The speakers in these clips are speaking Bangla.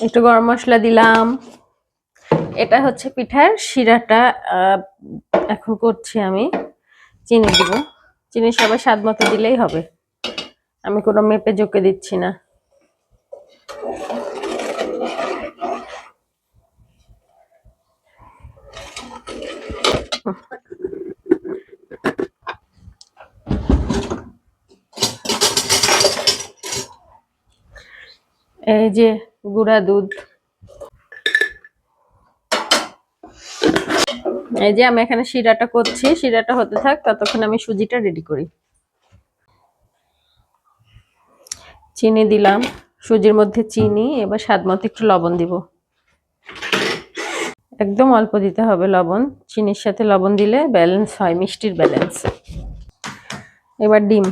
একটু গরম মশলা দিলাম। এটা হচ্ছে পিঠার শিরাটা এখন করছি আমি। চিনি দিব, চিনি সবাই স্বাদ মতো দিলেই হবে, আমি কোনো মেপে জোকে দিচ্ছি না। এই যে গুঁড়া দুধ, এই যে আমি এখানে শিরাটা করছি, শিরাটা হতে থাক, ততক্ষণ আমি সুজিটা রেডি করি। চিনি দিলাম, সুজির মধ্যে চিনি, এবার স্বাদ মতো একটু লবণ দিব। একদম অল্প দিতে হবে লবণ, চিনির সাথে লবণ দিলে ব্যালেন্স হয়, মিষ্টির ব্যালেন্স। এবার ডিম,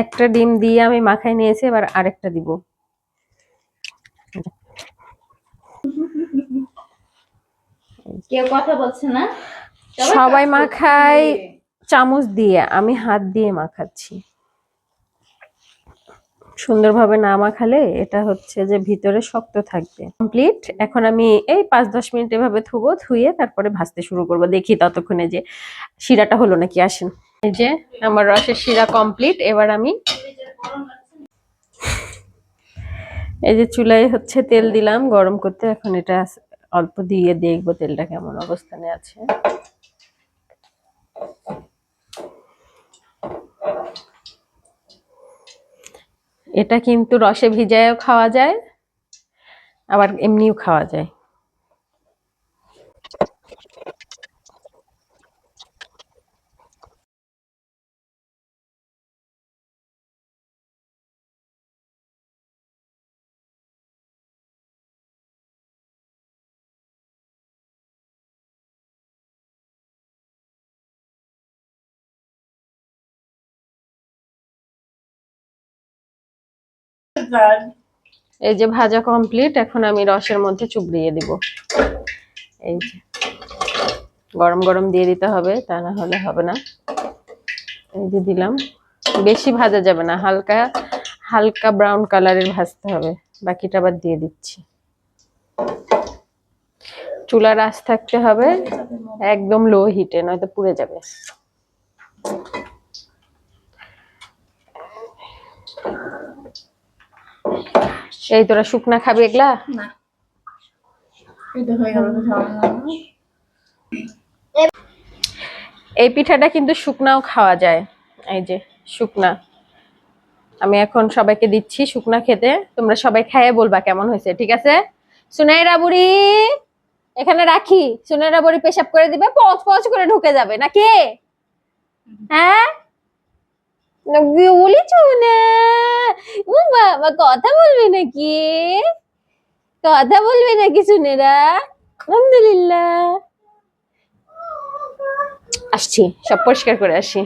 একটা ডিম দিয়ে আমি মাখাই নিয়েছি, এবার আরেকটা দিব। কেউ কথা বলছে না, সবাই মাখায় চামচ দিয়ে, আমি হাত দিয়ে মাখাচ্ছি। সুন্দরভাবে না মাখালে এটা হচ্ছে যে ভিতরে শক্ত থাকবে। কমপ্লিট। এখন আমি এই 5-10 মিনিট এভাবে ধুয়ে তারপরে ভাজতে শুরু করব, দেখি ততক্ষণে যে শিরাটা হলো নাকি। আসেন, এই যে আমার রসের শিরা কমপ্লিট। এবার আমি এই যে চুলায় হচ্ছে তেল দিলাম গরম করতে, এখন এটা অল্প দিয়ে দেখবো তেলটা কেমন অবস্থানে আছে। এটা কিন্তু রসে ভিজায়ও খাওয়া যায়, আবার এমনিও খাওয়া যায়। এই যে ভাজা কমপ্লিট, এখন আমি রসের মধ্যে চুবড়িয়ে দিব। এই যে গরম গরম দিয়ে দিতে হবে, তা না হলে হবে না। এই যে দিলাম, বেশি ভাজা যাবে না, হালকা হালকা ব্রাউন কালারের ভাজতে হবে। বাকিটা আবার দিয়ে দিচ্ছি। চুলার আঁচ থাকতে হবে একদম লো হিটে, নয়তো পুড়ে যাবে। এই তোরা শুকনা খাবি এগুলা? না, এটা হয়ে গেল। এই পিঠাটা কিন্তু শুকনাও খাওয়া যায়। এই যে শুকনা, আমি এখন সবাইকে দিচ্ছি শুকনা খেতে। তোমরা সবাই খেয়ে বলবা কেমন হয়েছে, ঠিক আছে? সুনাইরা বুড়ি এখানে রাখি, সুনাইরা বুড়ি পেশাব করে দিবে, পচ পচ করে ঢুকে যাবে নাকি? হ্যাঁ বলেছ না? ও বাবা, কথা বলবে নাকি? কথা বলবে নাকি সুনেরা? আলহামদুলিল্লাহ। আসছি, সব পরিষ্কার করে আসি।